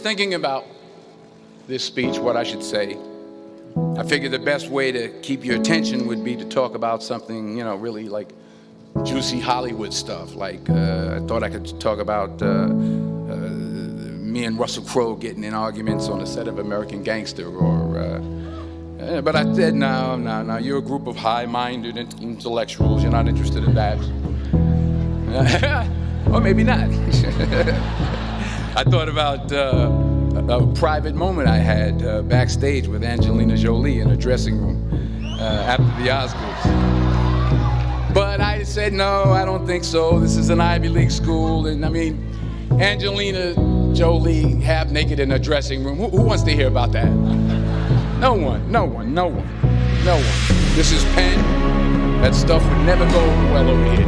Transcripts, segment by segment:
Thinking about this speech, what I should say, I figured the best way to keep your attention would be to talk about something, really like juicy Hollywood stuff. Like I thought I could talk about me and Russell Crowe getting in arguments on the set of American Gangster, but I said, no, you're a group of high-minded intellectuals. You're not interested in that. Or maybe not. I thought about a private moment I had backstage with Angelina Jolie in a dressing room after the Oscars. But I said, no, I don't think so. This is an Ivy League school. And I mean, Angelina Jolie half naked in a dressing room. Who wants to hear about that? No one. This is Penn. That stuff would never go over well over here.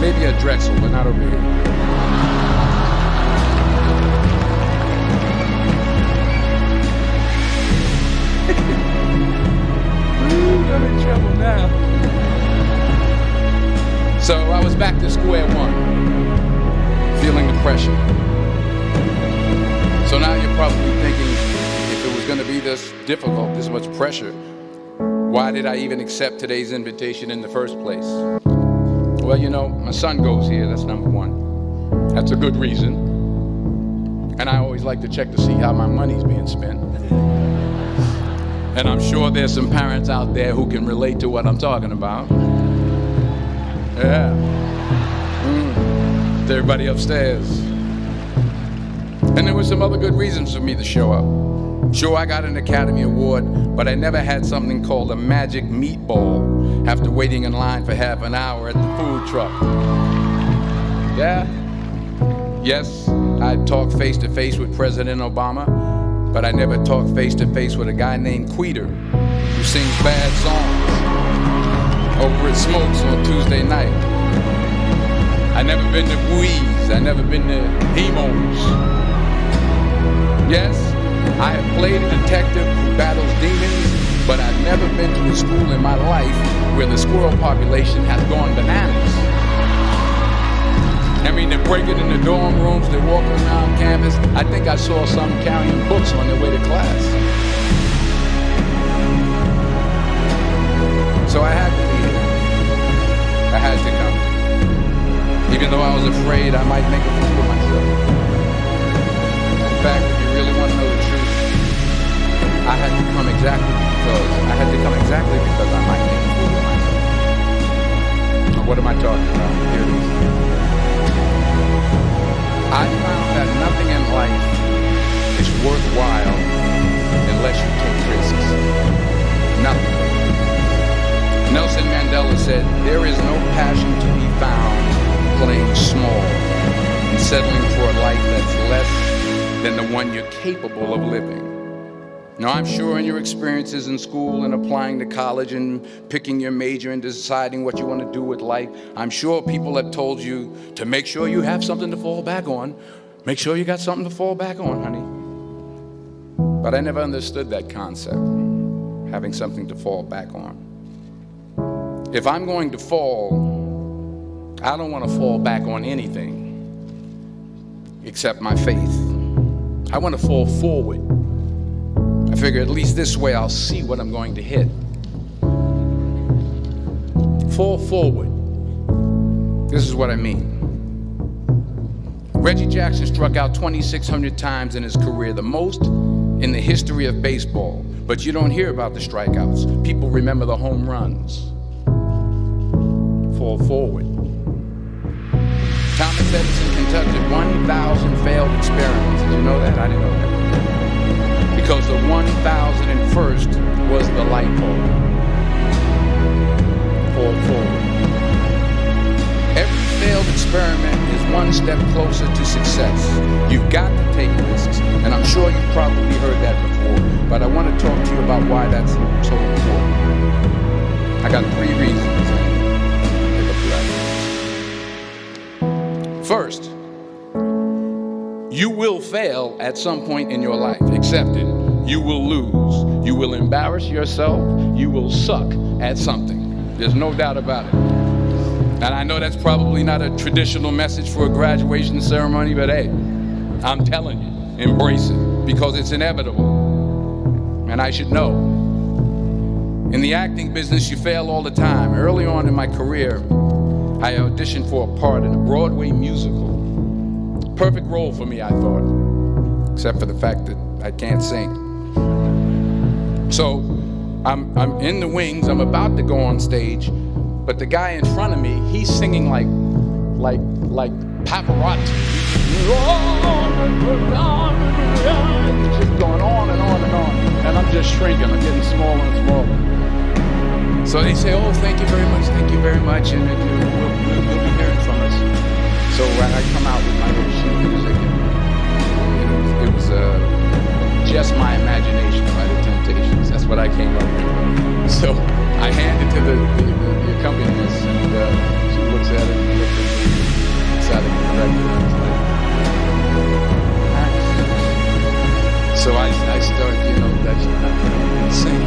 Maybe a Drexel, but not over here. I'm in trouble now. So I was back to square one, feeling the pressure. So now you're probably thinking, if it was going to be this difficult, this much pressure, why did I even accept today's invitation in the first place? Well, my son goes here, that's number one. That's a good reason. And I always like to check to see how my money's being spent. And I'm sure there's some parents out there who can relate to what I'm talking about. Yeah. It's everybody upstairs. And there were some other good reasons for me to show up. Sure, I got an Academy Award, but I never had something called a magic meatball after waiting in line for half an hour at the food truck. Yeah? Yes, I talked face-to-face with President Obama, but I never talked face-to-face with a guy named Queter who sings bad songs over at Smokes on Tuesday night. I never been to Buies. I never been to Demos. Yes, I have played a detective who battles demons, but I've never been to a school in my life where the squirrel population has gone bananas. I mean, they're breaking in the dorm rooms, they're walking around campus. I think I saw some carrying books on their way to class. So I had to be here. I had to come. Even though I was afraid I might make a fool of myself. In fact, if you really want to know the truth, I had to come exactly because I might make a fool of myself. Now, what am I talking about? Here it is. I found that nothing in life is worthwhile unless you take risks. Nothing. Nelson Mandela said, there is no passion to be found playing small and settling for a life that's less than the one you're capable of living. Now, I'm sure in your experiences in school and applying to college and picking your major and deciding what you want to do with life, I'm sure people have told you to make sure you have something to fall back on. Make sure you got something to fall back on, honey. But I never understood that concept, having something to fall back on. If I'm going to fall, I don't want to fall back on anything except my faith. I want to fall forward. I figure at least this way I'll see what I'm going to hit. Fall forward. This is what I mean. Reggie Jackson struck out 2,600 times in his career, the most in the history of baseball. But you don't hear about the strikeouts. People remember the home runs. Fall forward. Thomas Edison conducted 1,000 failed experiments. Did you know that? I didn't know that. Because the 1,001st was the light bulb. Fall forward. Every failed experiment is one step closer to success. You've got to take risks, and I'm sure you've probably heard that before, but I want to talk to you about why that's so important. I got 3 reasons. First, you will fail at some point in your life. Accept it. You will lose. You will embarrass yourself. You will suck at something. There's no doubt about it. And I know that's probably not a traditional message for a graduation ceremony, but hey, I'm telling you, embrace it, because it's inevitable. And I should know. In the acting business, you fail all the time. Early on in my career, I auditioned for a part in a Broadway musical. Perfect role for me, I thought, except for the fact that I can't sing. So I'm in the wings, I'm about to go on stage, but the guy in front of me, he's singing like Pavarotti. Just going on and on and on. And I'm just shrinking, I'm getting smaller and smaller. So they say, oh, thank you very much, and we'll be hearing from us. So I come out with my little sheet music, and it was Just My Imagination by the Temptations. That's what I came up with. So I hand it to the accompanist, and she looks at it and looks at me, decided to correct it. So I start, that's singing.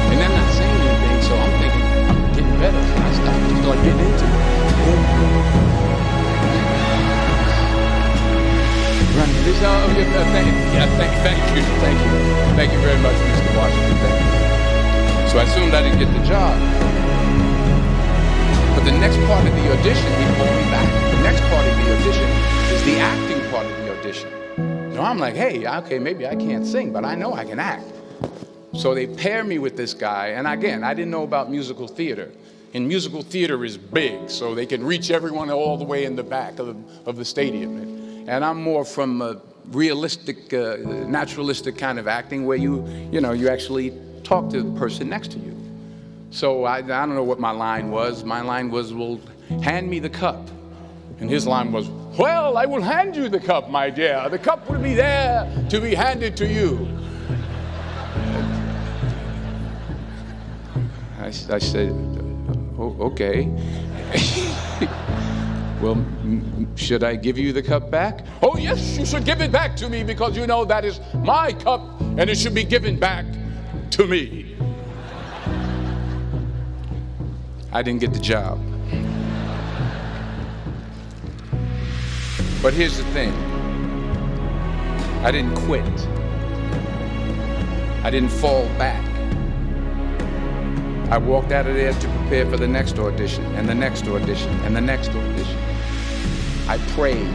And I'm not saying anything, so I'm thinking I'm getting better. So I start getting into it. Running this thank you very much, Mr. Washington. Thank you. So I assumed I didn't get the job. But the next part of the audition, he called me back. The next part of the audition is the acting part of the audition. I'm like, hey, okay, maybe I can't sing, but I know I can act. So they pair me with this guy, and again, I didn't know about musical theater. And musical theater is big, so they can reach everyone all the way in the back of the stadium. And I'm more from a realistic, naturalistic kind of acting where you actually talk to the person next to you. So I don't know what my line was. My line was, well, hand me the cup. And his line was, well, I will hand you the cup, my dear. The cup will be there to be handed to you. I said, oh, okay. Well, should I give you the cup back? Oh, yes, you should give it back to me, because you know that is my cup and it should be given back to me. I didn't get the job. But here's the thing. I didn't quit. I didn't fall back. I walked out of there to prepare for the next audition, and the next audition, and the next audition. I prayed.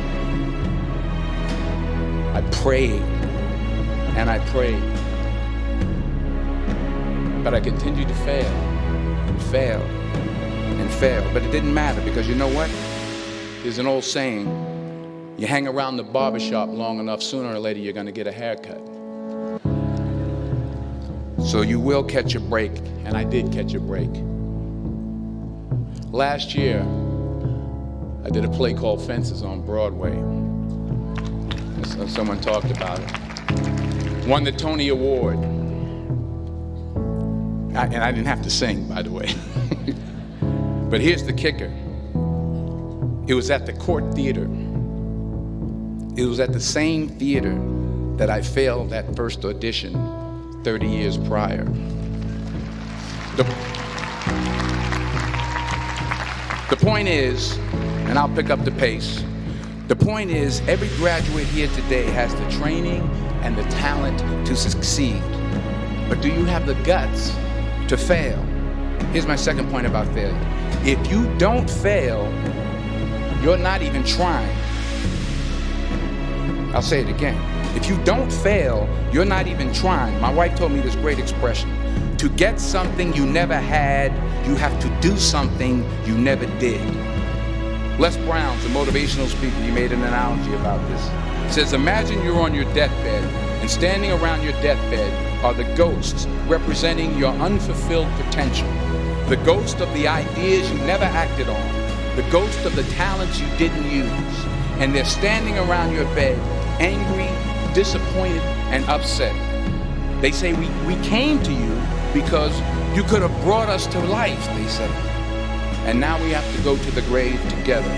I prayed. And I prayed. But I continued to fail, and fail, and fail. But it didn't matter, because you know what? There's an old saying, you hang around the barbershop long enough, sooner or later you're going to get a haircut. So you will catch a break, and I did catch a break. Last year, I did a play called Fences on Broadway. Someone talked about it. Won the Tony Award. And I didn't have to sing, by the way. But here's the kicker. It was at the Court Theater. It was at the same theater that I failed that first audition 30 years prior. The point is, and I'll pick up the pace, the point is every graduate here today has the training and the talent to succeed. But do you have the guts to fail? Here's my second point about failure. If you don't fail, you're not even trying. I'll say it again. If you don't fail, you're not even trying. My wife told me this great expression. To get something you never had, you have to do something you never did. Les Brown's a motivational speaker. He made an analogy about this. He says, imagine you're on your deathbed, and standing around your deathbed are the ghosts representing your unfulfilled potential. The ghost of the ideas you never acted on. The ghost of the talents you didn't use. And they're standing around your bed, angry, disappointed, and upset. They say, we came to you because you could have brought us to life, they say. And now we have to go to the grave together.